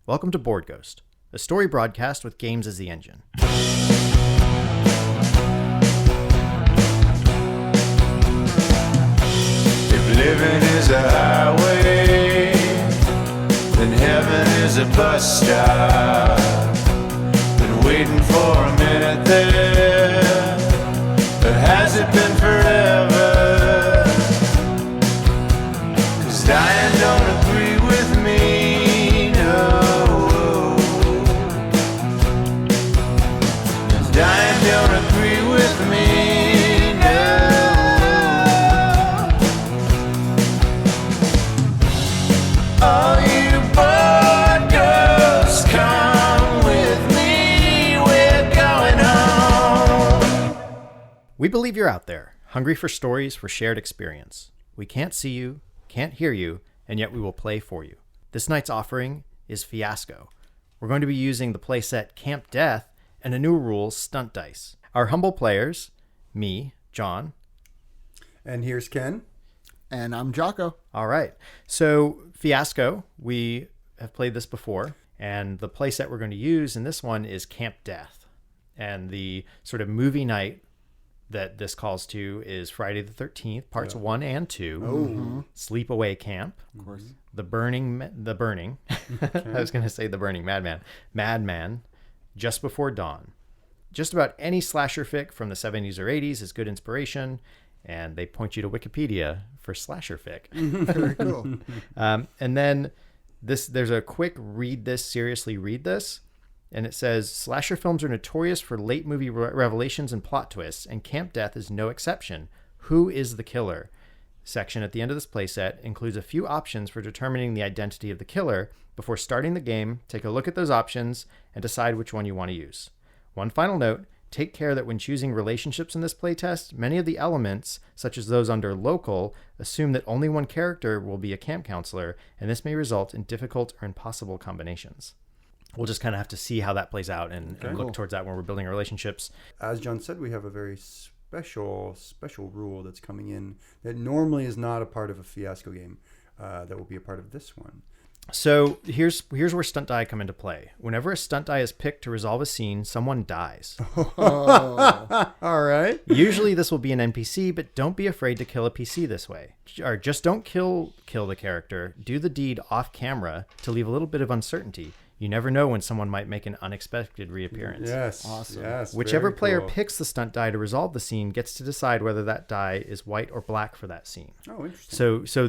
Welcome to Board Ghost, a story broadcast with games as the engine. If living is a highway, then heaven is a bus stop. Been waiting for a minute there, but has it been forever? 'Cause dying don't agree with me, no. Dying don't agree with me, no. All you board ghosts, come with me, we're going home. We believe you're out there, hungry for stories for shared experience. We can't see you, can't hear you, and yet we will play for you. This night's offering is Fiasco. We're going to be using the playset Camp Death and a new rule, Stunt Dice. Our humble players, me, John. And here's Ken. And I'm Giaco. All right. So Fiasco, we have played this before, and the playset we're going to use in this one is Camp Death. And the sort of movie night that this calls to is Friday the 13th, parts 1 and 2. Sleepaway Camp. Of course. The Burning. I was going to say The Burning Madman. Just Before Dawn. Just about any slasher fic from the 70s or 80s is good inspiration, and they point you to Wikipedia for slasher fic. Very cool. And then there's a quick seriously read this, and it says, slasher films are notorious for late movie revelations and plot twists, and Camp Death is no exception. Who is the killer? Section at the end of this playset includes a few options for determining the identity of the killer. Before starting the game, take a look at those options and decide which one you want to use. One final note, take care that when choosing relationships in this playtest, many of the elements, such as those under local, assume that only one character will be a camp counselor, and this may result in difficult or impossible combinations. We'll just kind of have to see how that plays out and look towards that when we're building our relationships. As John said, we have a very special rule that's coming in that normally is not a part of a Fiasco game that will be a part of this one. So here's where stunt die come into play. Whenever a stunt die is picked to resolve a scene, someone dies. Oh. All right. Usually this will be an NPC, but don't be afraid to kill a PC this way. Or just don't kill the character. Do the deed off camera to leave a little bit of uncertainty. You never know when someone might make an unexpected reappearance. Yes. Awesome. Yes. Whichever very player cool. picks the stunt die to resolve the scene gets to decide whether that die is white or black for that scene. Oh, interesting. So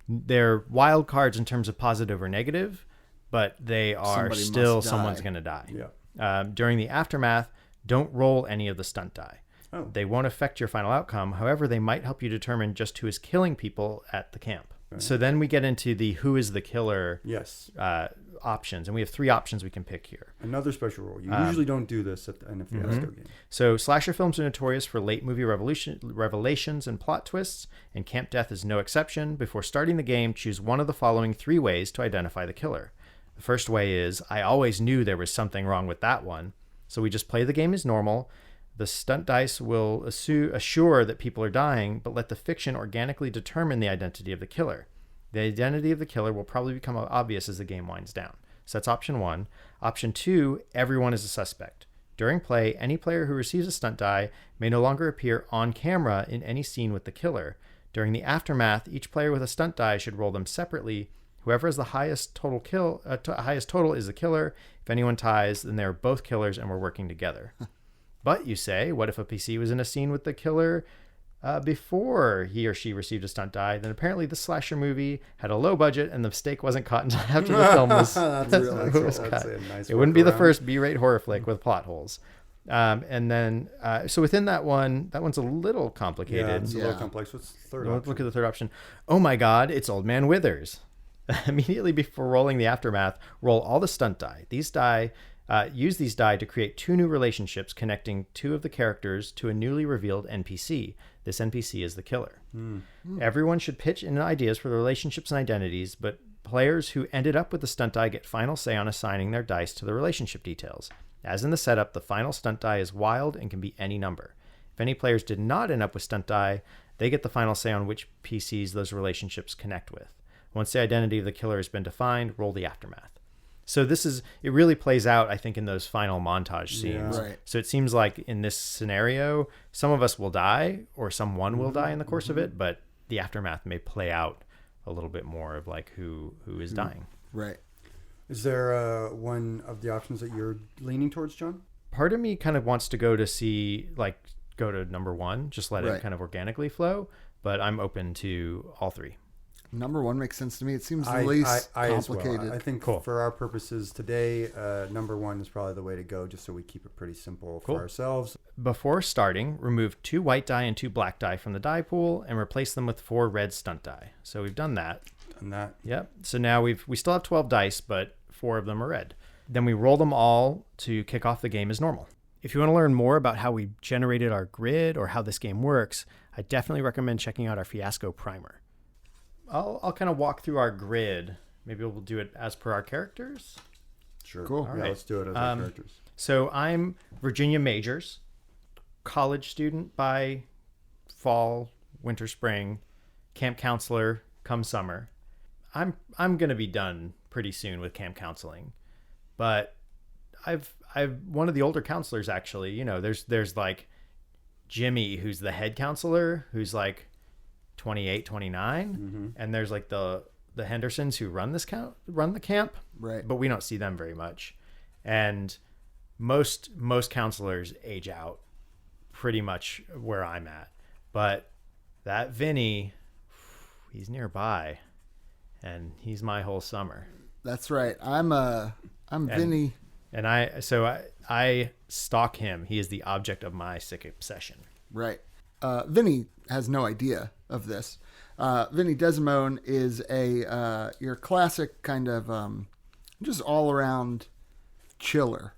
they're wild cards in terms of positive or negative, but they are Somebody still must die. someone's going to die. Yeah. During the aftermath, don't roll any of the stunt die. Oh. They won't affect your final outcome. However, they might help you determine just who is killing people at the camp. Okay. So then we get into the who is the killer Yes. options, and we have 3 options we can pick here. Another special rule. You usually don't do this in a Fiasco game. So slasher films are notorious for late movie revelations and plot twists, and Camp Death is no exception. Before starting the game, choose one of the following 3 ways to identify the killer. The first way is, I always knew there was something wrong with that one. So we just play the game as normal. The stunt dice will assure that people are dying, but let the fiction organically determine the identity of the killer. The identity of the killer will probably become obvious as the game winds down. So that's option 1. Option 2, everyone is a suspect. During play, any player who receives a stunt die may no longer appear on camera in any scene with the killer. During the aftermath, each player with a stunt die should roll them separately. Whoever has the highest total is the killer. If anyone ties, then they're both killers and we're working together. But you say, what if a PC was in a scene with the killer before he or she received a stunt die? Then apparently the slasher movie had a low budget and the mistake wasn't caught until after the film was, was cut. That's a nice It wouldn't be the workaround. first B-rate horror flick with plot holes. And then, so within that one's a little complicated. Yeah, it's a little Yeah. complex. What's the third Let's option? look at the third option. Oh my God, it's Old Man Withers. Immediately before rolling the aftermath, roll all the stunt die. Use these die to create 2 new relationships connecting 2 of the characters to a newly revealed NPC. This NPC is the killer. Everyone should pitch in ideas for the relationships and identities, but players who ended up with the stunt die get final say on assigning their dice to the relationship details. As in the setup, the final stunt die is wild and can be any number. If any players did not end up with stunt die, they get the final say on which PCs those relationships connect with. Once the identity of the killer has been defined, roll the aftermath. So it really plays out, I think, in those final montage scenes. Yeah. Right. So it seems like in this scenario, some of us will die or someone will die in the course of it, but the aftermath may play out a little bit more of like who is dying. Right. Is there one of the options that you're leaning towards, John? Part of me kind of wants to go to number one, just let Right. it kind of organically flow, but I'm open to all three. Number one makes sense to me. It seems the least I as complicated. well. I think Cool. for our purposes today, number one is probably the way to go, just so we keep it pretty simple Cool. for ourselves. Before starting, remove 2 white die and 2 black die from the die pool and replace them with 4 red stunt die. So we've done that. And that Yep. So now we still have 12 dice, but 4 of them are red. Then we roll them all to kick off the game as normal. If you want to learn more about how we generated our grid or how this game works, I definitely recommend checking out our Fiasco primer. I'll kind of walk through our grid. Maybe we'll do it as per our characters. sure. Cool. Yeah, right. let's do it as our characters. So I'm Virginia Majors, college student by fall, winter, spring, camp counselor come summer. I'm going to be done pretty soon with camp counseling, but I've one of the older counselors actually. You know, there's like Jimmy, who's the head counselor, who's like 28, 29, and there's like the Hendersons who run the camp, Right. but we don't see them very much. And most counselors age out pretty much where I'm at. But that Vinnie, he's nearby, and he's my whole summer. That's right. I'm Vinny. And I stalk him. He is the object of my sick obsession. Right. Vinny has no idea of this. Vinnie Desimone is your classic kind of just all around chiller.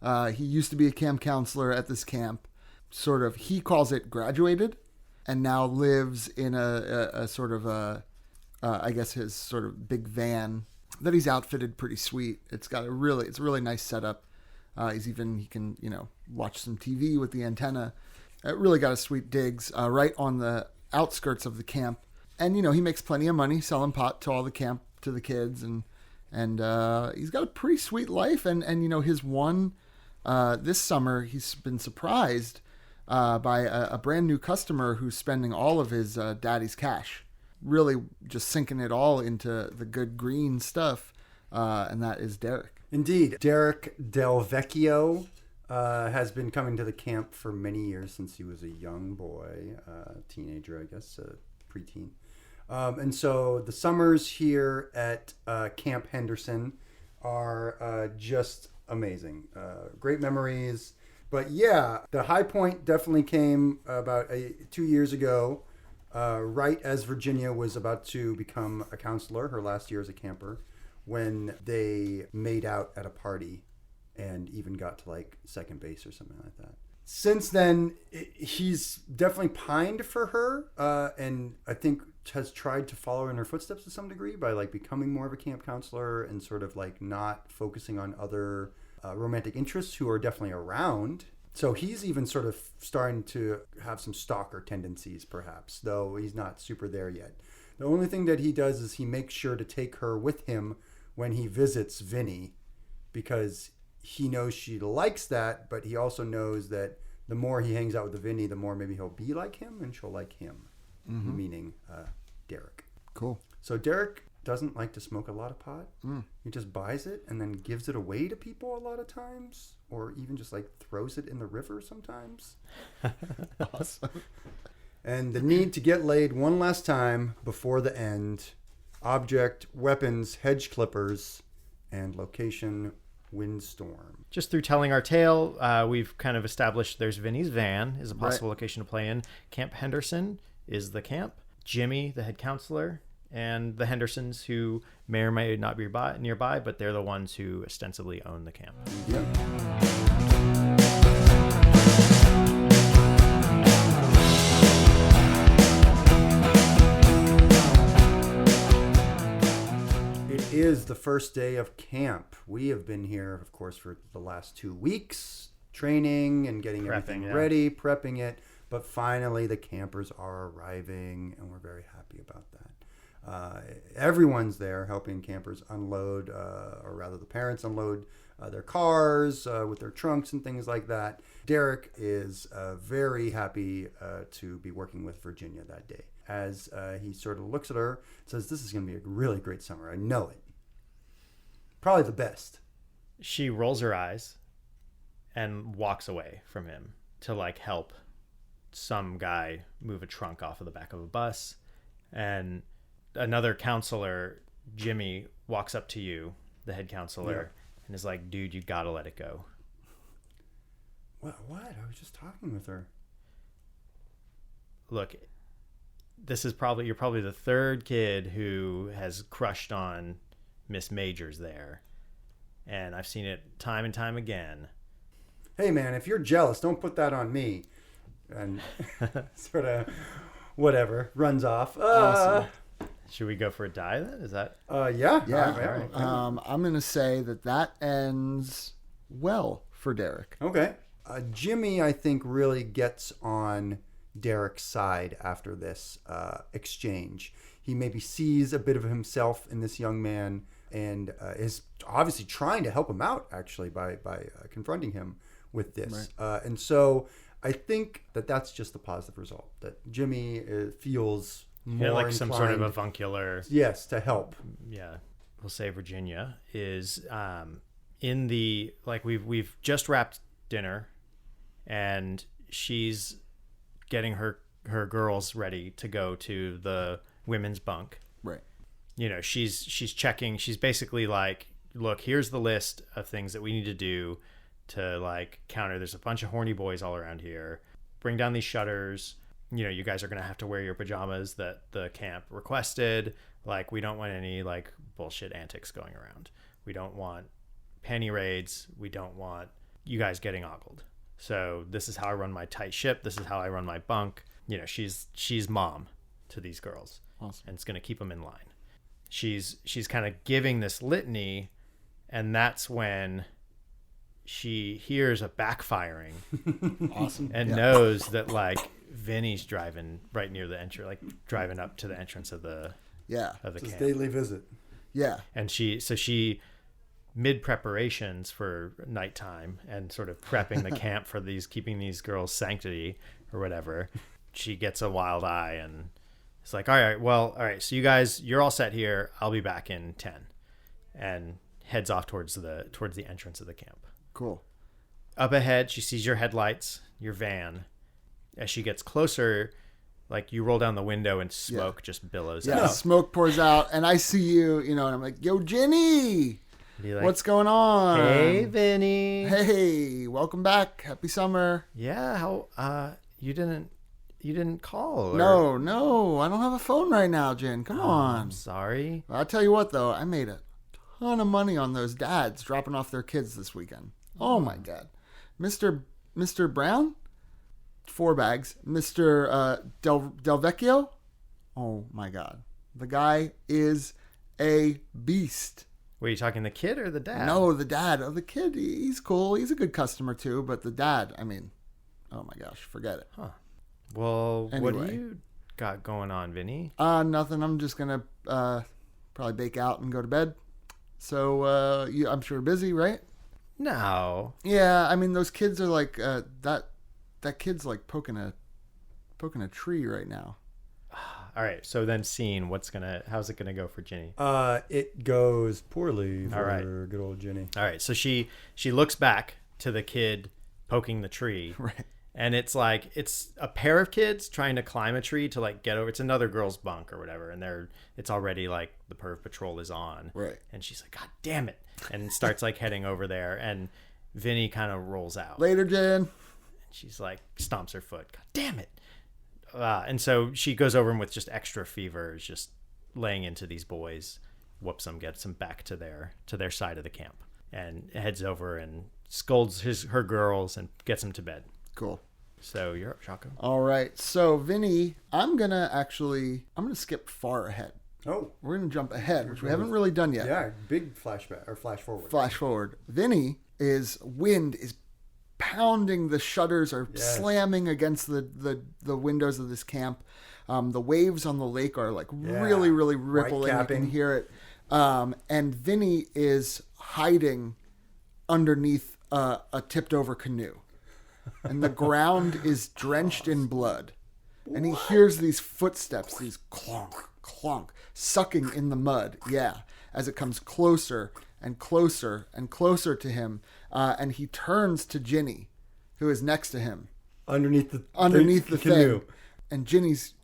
He used to be a camp counselor at this camp. Sort of, he calls it graduated, and now lives in a sort of I guess his sort of big van that he's outfitted pretty sweet. It's a really nice setup. He can watch some TV with the antenna. It really got a sweet digs right on the outskirts of the camp, and he makes plenty of money selling pot to all the camp, to the kids, and he's got a pretty sweet life. And his one this summer he's been surprised by a brand new customer who's spending all of his daddy's cash, really just sinking it all into the good green stuff, and that is Derek. Indeed. Derek DelVeccio has been coming to the camp for many years, since he was a young boy, teenager, I guess, preteen. And so the summers here at Camp Henderson are just amazing. Great memories. But yeah, the high point definitely came about 2 years ago, right as Virginia was about to become a counselor, her last year as a camper, when they made out at a party and even got to like second base or something like that. Since then, he's definitely pined for her, and I think has tried to follow in her footsteps to some degree by like becoming more of a camp counselor and sort of like not focusing on other romantic interests who are definitely around. So he's even sort of starting to have some stalker tendencies, perhaps, though he's not super there yet. The only thing that he does is he makes sure to take her with him when he visits Vinnie, because he knows she likes that, but he also knows that the more he hangs out with the Vinnie, the more maybe he'll be like him and she'll like him, meaning Derek. Cool. So Derek doesn't like to smoke a lot of pot. He just buys it and then gives it away to people a lot of times, or even just like throws it in the river sometimes. Awesome. And the need to get laid one last time before the end. Object, weapons, hedge clippers, and location, windstorm. Just through telling our tale, we've kind of established there's Vinnie's van is a possible location to play in. Camp Henderson is the camp. Jimmy, the head counselor, and the Hendersons, who may or may not be nearby, but they're the ones who ostensibly own the camp. Yep. It is the first day of camp. We have been here, of course, for the last 2 weeks, training and getting everything ready, prepping it. But finally, the campers are arriving, and we're very happy about that. Everyone's there helping campers unload, or rather the parents unload their cars with their trunks and things like that. Derek is very happy to be working with Virginia that day. As he sort of looks at her, says, "This is going to be a really great summer. I know it. Probably the best." She rolls her eyes and walks away from him to like help some guy move a trunk off of the back of a bus. And another counselor, Jimmy, walks up to you, the head counselor, and is like, "Dude, you gotta let it go." What? I was just talking with her. Look, you're probably the third kid who has crushed on Miss Majors there. And I've seen it time and time again. "Hey man, if you're jealous, don't put that on me." And sort of whatever, runs off. Awesome. Should we go for a die then? Is that? Yeah. Yeah. I'm going to say that ends well for Derek. Okay. Jimmy, I think, really gets on Derek's side after this exchange. He maybe sees a bit of himself in this young man and is obviously trying to help him out, actually, by confronting him with this. Right. And so I think that's just the positive result, that Jimmy feels more like inclined, some sort of avuncular. Yes, to help. Yeah. We'll say Virginia is in the, like, we've just wrapped dinner and she's getting her girls ready to go to the women's bunk. Right. You know, she's checking. She's basically like, "Look, here's the list of things that we need to do to like counter. There's a bunch of horny boys all around here. Bring down these shutters. You know, you guys are going to have to wear your pajamas that the camp requested. Like, we don't want any like bullshit antics going around. We don't want penny raids. We don't want you guys getting ogled. So this is how I run my tight ship. This is how I run my bunk." You know, she's mom to these girls. Awesome. And it's going to keep them in line. She's kind of giving this litany, and that's when she hears a backfiring. Awesome. And knows that like Vinny's driving right near the entry, like driving up to the entrance of the It's his camp. daily visit. Yeah. And she mid preparations for nighttime and sort of prepping the camp for keeping these girls' sanctity or whatever, she gets a wild eye and it's like, all right, so you guys, you're all set here. I'll be back in 10, and heads off towards the entrance of the camp. Cool. Up ahead, she sees your headlights, your van. As she gets closer, like you roll down the window and smoke just billows Yeah, out. smoke pours out, and I see you, and I'm like, "Yo, Jenny, Like, what's going on? Hey, Vinny. Hey, welcome back. Happy summer." Yeah, how you didn't call? No, I don't have a phone right now, Jen. Come on. I'm sorry. I'll tell you what, though, I made a ton of money on those dads dropping off their kids this weekend. Oh my God, Mr. Brown, 4 bags. Mr. DelVeccio, oh my God, the guy is a beast. Were you talking the kid or the dad? No, the dad. Oh, the kid, he's cool. He's a good customer too. But the dad, I mean, oh my gosh, forget it. Huh. Well, what Anyway. do you got going on, Vinny? Nothing. I'm just gonna probably bake out and go to bed. So I'm sure busy, right? No. Yeah. I mean, those kids are like that kid's like poking a tree right now. All right. So then, scene. How's it gonna go for Ginny? It goes poorly for All right. good old Ginny. All right. So she looks back to the kid poking the tree. Right. And it's like, it's a pair of kids trying to climb a tree to like get over. It's another girl's bunk or whatever. And it's already like the perv patrol is on. Right. And she's like, God damn it. And starts like heading over there. And Vinny kind of rolls out. Later, Jen. And she's like, stomps her foot. God damn it. And so she goes over him with just extra fever, just laying into these boys, whoops them, gets them back to their side of the camp, and heads over and scolds her girls and gets them to bed. Cool. So you're up, Giaco. All right. So, Vinny, I'm going to skip far ahead. Oh. We're going to jump ahead, which we haven't really done yet. Yeah, big flashback or flash forward. Flash forward. Vinny wind is pounding. The shutters are slamming against the windows of this camp. The waves on the lake are like really, really rippling. You can hear it. And Vinnie is hiding underneath a tipped over canoe. And the ground is drenched in blood. And he hears these footsteps, these clonk, clonk, sucking in the mud. Yeah. As it comes closer and closer and closer to him. And he turns to Ginny, who is next to him. Underneath the canoe. Thing. And Ginny's,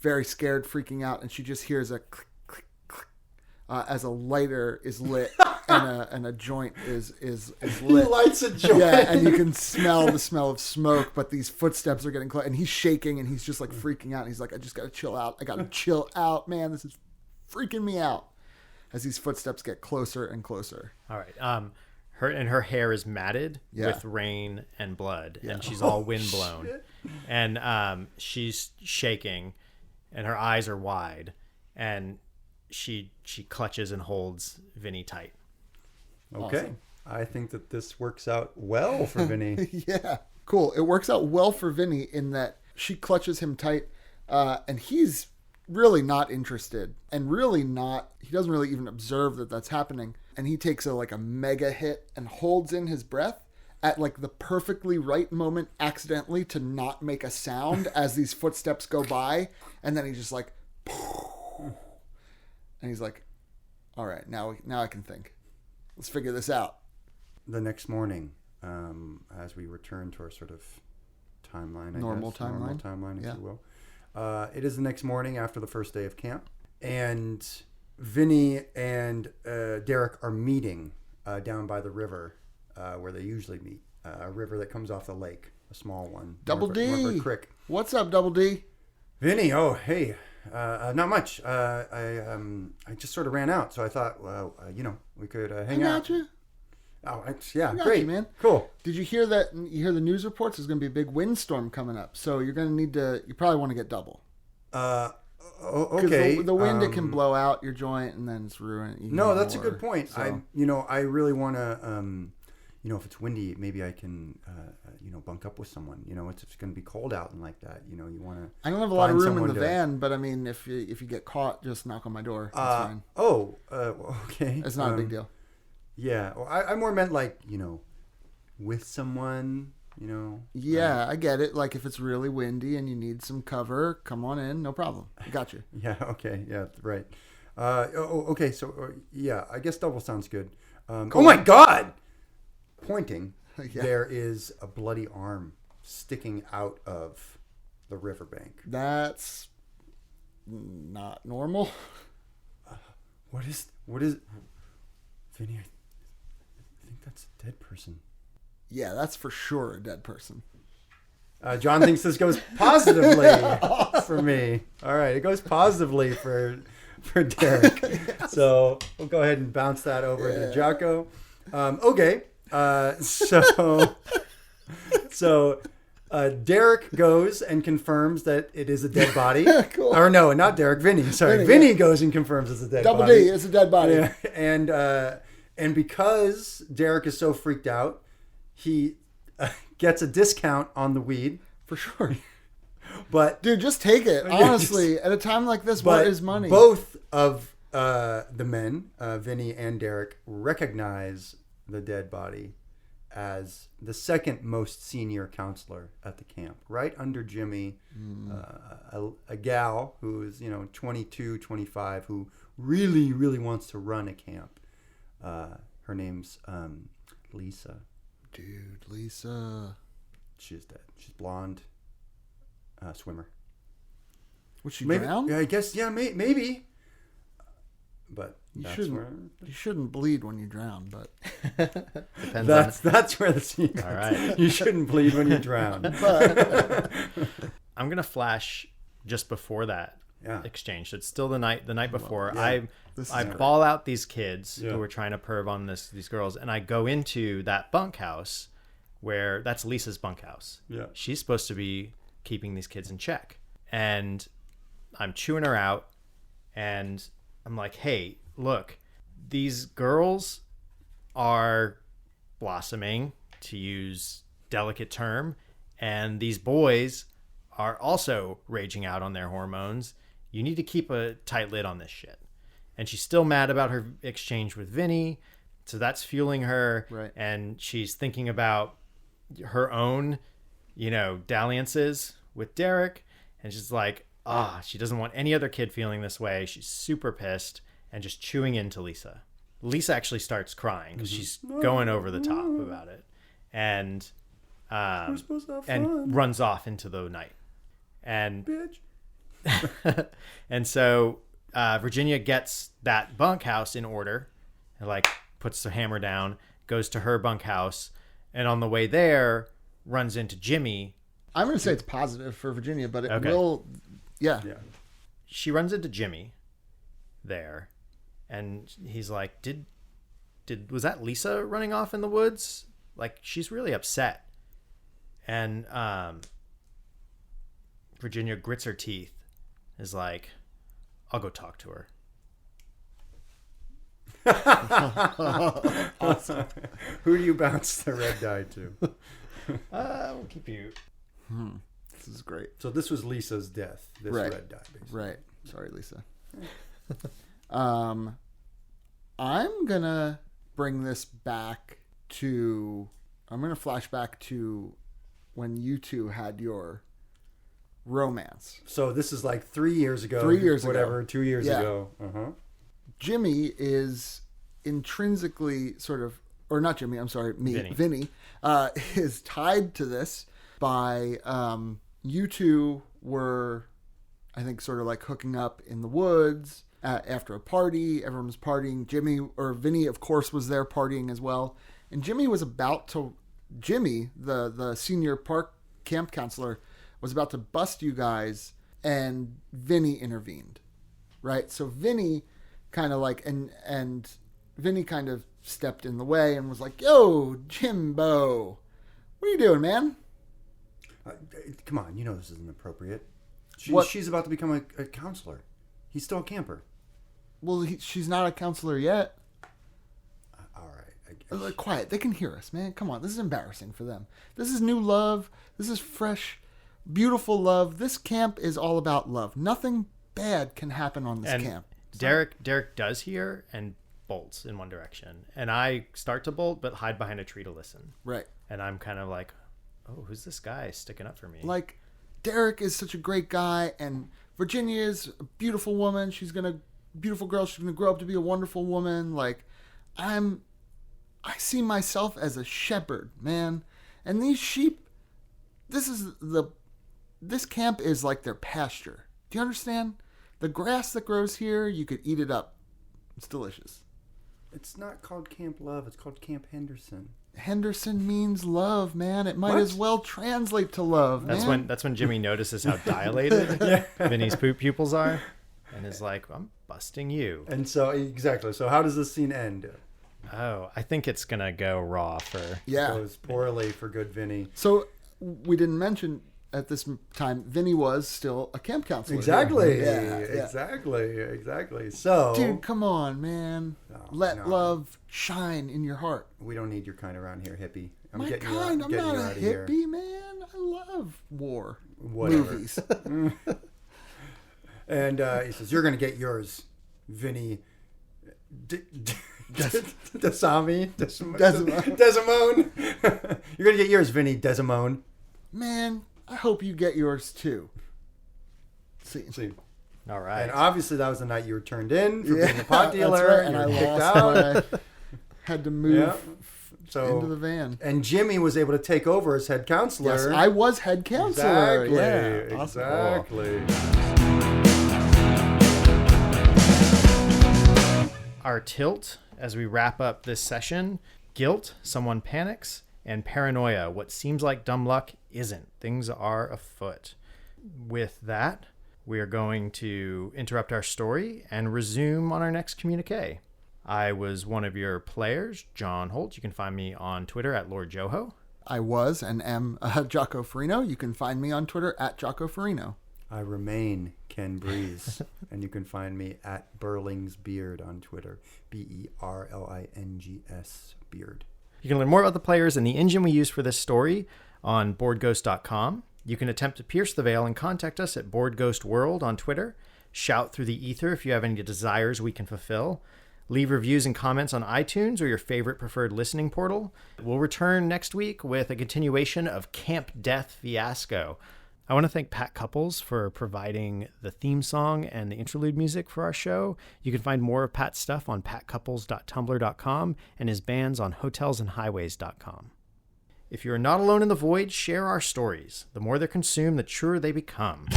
very scared, freaking out. And she just hears a click, click, click, as a lighter is lit and a joint is lit. He lights a joint. Yeah, and you can smell the smell of smoke, but these footsteps are getting close. And he's shaking and he's just like freaking out. And he's like, I just got to chill out. I got to chill out, man. This is freaking me out. As these footsteps get closer and closer. All right. Her hair is matted with rain and blood, and she's all windblown, and she's shaking, and her eyes are wide, and she clutches and holds Vinnie tight. Okay, awesome. I think that this works out well for Vinnie. Yeah, cool. It works out well for Vinnie in that she clutches him tight, and he's really not interested, and he doesn't really even observe that that's happening. And he takes a mega hit and holds in his breath at like the perfectly right moment accidentally to not make a sound as these footsteps go by. And then he's just like, and he's like, all right, now I can think. Let's figure this out. The next morning, as we return to our sort of timeline, normal timeline, if you will. It is the next morning after the first day of camp, and Vinnie and Derek are meeting down by the river where they usually meet. A river that comes off the lake, a small one. Double D. Creek. What's up, Double D? Vinnie, oh, hey. Not much. I just sort of ran out, so I thought, well, we could hang out. I got you. Oh, I got great, you, man. Cool. Did you hear that? You hear the news reports? There's going to be a big windstorm coming up, so you're going to need to. You probably want to get double. Okay. The wind it can blow out your joint and then it's ruined. No, that's a good point. So. I really want to. If it's windy, maybe I can, bunk up with someone. It's going to be cold out and like that. You want to. I don't have a lot of room in the van, but I mean, if you get caught, just knock on my door. That's fine. Okay. It's not a big deal. Yeah. Well, I more meant like with someone. Yeah, I get it. Like if it's really windy and you need some cover, come on in, no problem. I got you. Yeah. Okay. Yeah. Right. Okay. So I guess double sounds good. Cool. Oh my God! Pointing, there is a bloody arm sticking out of the riverbank. That's not normal. What is? Vinnie, I think that's a dead person. Yeah, that's for sure a dead person. John thinks this goes positively for me. All right, it goes positively for Derek. Yes. So we'll go ahead and bounce that over to Giaco. Okay, so Derek goes and confirms that it is a dead body. Cool. Or no, not Derek. Vinnie. Sorry, Vinnie goes and confirms it's a dead Double body. D, it's a dead body. Yeah. And because Derek is so freaked out, he gets a discount on the weed. For sure. But dude, just take it. Honestly, at a time like this, what is money? Both of the men, Vinnie and Derek, recognize the dead body as the second most senior counselor at the camp, right under Jimmy, a gal who is 22, 25, who really, really wants to run a camp. Her name's Lisa. Dude, Lisa. She's dead. She's blonde. Swimmer. Was she drowned? Yeah, I guess. Yeah, maybe. But you shouldn't bleed when you drown. But that's where the scene. All right. You shouldn't bleed when you drown. I'm gonna flash just before that exchange. So it's still the night before. I ball out these kids who are trying to perv on these girls, and I go into that bunkhouse where that's Lisa's bunkhouse. Yeah, she's supposed to be keeping these kids in check, and I'm chewing her out, and I'm like, hey, look, these girls are blossoming, to use delicate term. And these boys are also raging out on their hormones. You need to keep a tight lid on this shit. And she's still mad about her exchange with Vinnie. So that's fueling her. Right. And she's thinking about her own, dalliances with Derek. And she's like, she doesn't want any other kid feeling this way. She's super pissed and just chewing into Lisa. Lisa actually starts crying because she's going over the top about it. And We're supposed to have fun. and runs off into the night. And Bitch. and so Virginia gets that bunkhouse in order and puts the hammer down, goes to her bunkhouse, and on the way there runs into Jimmy. I'm going to say it's positive for Virginia, but it Okay. will. Yeah. She runs into Jimmy there, and he's like, was that Lisa running off in the woods? She's really upset. And Virginia grits her teeth, is like, I'll go talk to her. Awesome. Who do you bounce the red die to? We'll keep you. This is great. So this was Lisa's death. This Right. red die, basically. Right. Sorry, Lisa. I'm going to bring this back to... I'm going to flash back to when you two had your romance. So this is 3 years ago. 3 years ago. whatever, 2 years Yeah. ago. Uh-huh. Jimmy is intrinsically sort of, or not Jimmy, I'm sorry, Vinnie. Vinnie, is tied to this by you two were, I think, sort of hooking up in the woods after a party. Everyone was partying. Vinnie, of course, was there partying as well. And Jimmy, the senior park camp counselor, was about to bust you guys, and Vinnie intervened, right? So Vinnie kind of and Vinnie kind of stepped in the way and was like, "Yo, Jimbo, what are you doing, man?" Come on, this isn't appropriate. What? She's about to become a counselor. He's still a camper. Well, she's not a counselor yet. All right. I guess. Quiet. They can hear us, man. Come on. This is embarrassing for them. This is new love. This is fresh, beautiful love. This camp is all about love. Nothing bad can happen on this And camp. Derek does hear and bolts in one direction. And I start to bolt, but hide behind a tree to listen. Right. And I'm kind of like, oh, who's this guy sticking up for me? Derek is such a great guy, and Virginia is a beautiful woman. Beautiful girl. She's going to grow up to be a wonderful woman. I see myself as a shepherd, man. And these sheep, this camp is like their pasture. Do you understand? The grass that grows here, you could eat it up. It's delicious. It's not called Camp Love. It's called Camp Henderson. Henderson means love, man. It might What? as well translate to love, man. That's when Jimmy notices how dilated Vinny's pupils are, and is like, I'm busting you. And so, exactly. So how does this scene end? Oh, I think it's gonna go raw for. Yeah. Goes poorly for good Vinny. So we didn't mention at this time, Vinny was still a camp counselor. Exactly. Yeah. Exactly. So, Dude, come on, man. Let no. love shine in your heart. we don't need your kind around here, hippie. I'm My getting kind, you out, I'm getting not you a out of here. hippie, man. I love war Whatever. movies. And he says, "You're gonna get yours, Vinny." Desimone. You're gonna get yours, Vinny Desimone. Man, I hope you get yours too. See. All right. And obviously, that was the night you were turned in for Yeah, being a pot that's dealer. right, And and you I were kicked lost out. when I had to move Yeah. So into the van. And Jimmy was able to take over as head counselor. Yes, I was head counselor. Exactly. Yeah, awesome. Exactly. Our tilt as we wrap up this session: guilt, someone panics, and paranoia. What seems like dumb luck isn't. Things are afoot. With that, we are going to interrupt our story and resume on our next communique. I was one of your players, John Holt. You can find me on Twitter at Lord Joho. I was and am Giaco Furino. You can find me on Twitter at Giaco Furino. I remain Ken Breese, and you can find me at Burlingsbeard on Twitter. BERLINGS Beard. You can learn more about the players and the engine we use for this story on boardghost.com. You can attempt to pierce the veil and contact us at BoardGhostWorld on Twitter. Shout through the ether if you have any desires we can fulfill. Leave reviews and comments on iTunes or your favorite preferred listening portal. We'll return next week with a continuation of Camp Death Fiasco. I want to thank Pat Couples for providing the theme song and the interlude music for our show. You can find more of Pat's stuff on patcouples.tumblr.com and his bands on hotelsandhighways.com. If you are not alone in the void, share our stories. The more they're consumed, the truer they become.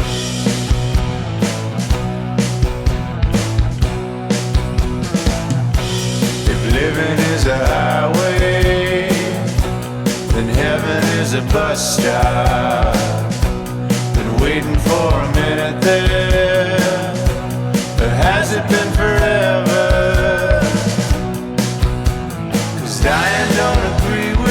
If living is a highway, then heaven is a bus stop. Been waiting for a minute there, or has it been forever? 'Cause dying don't agree with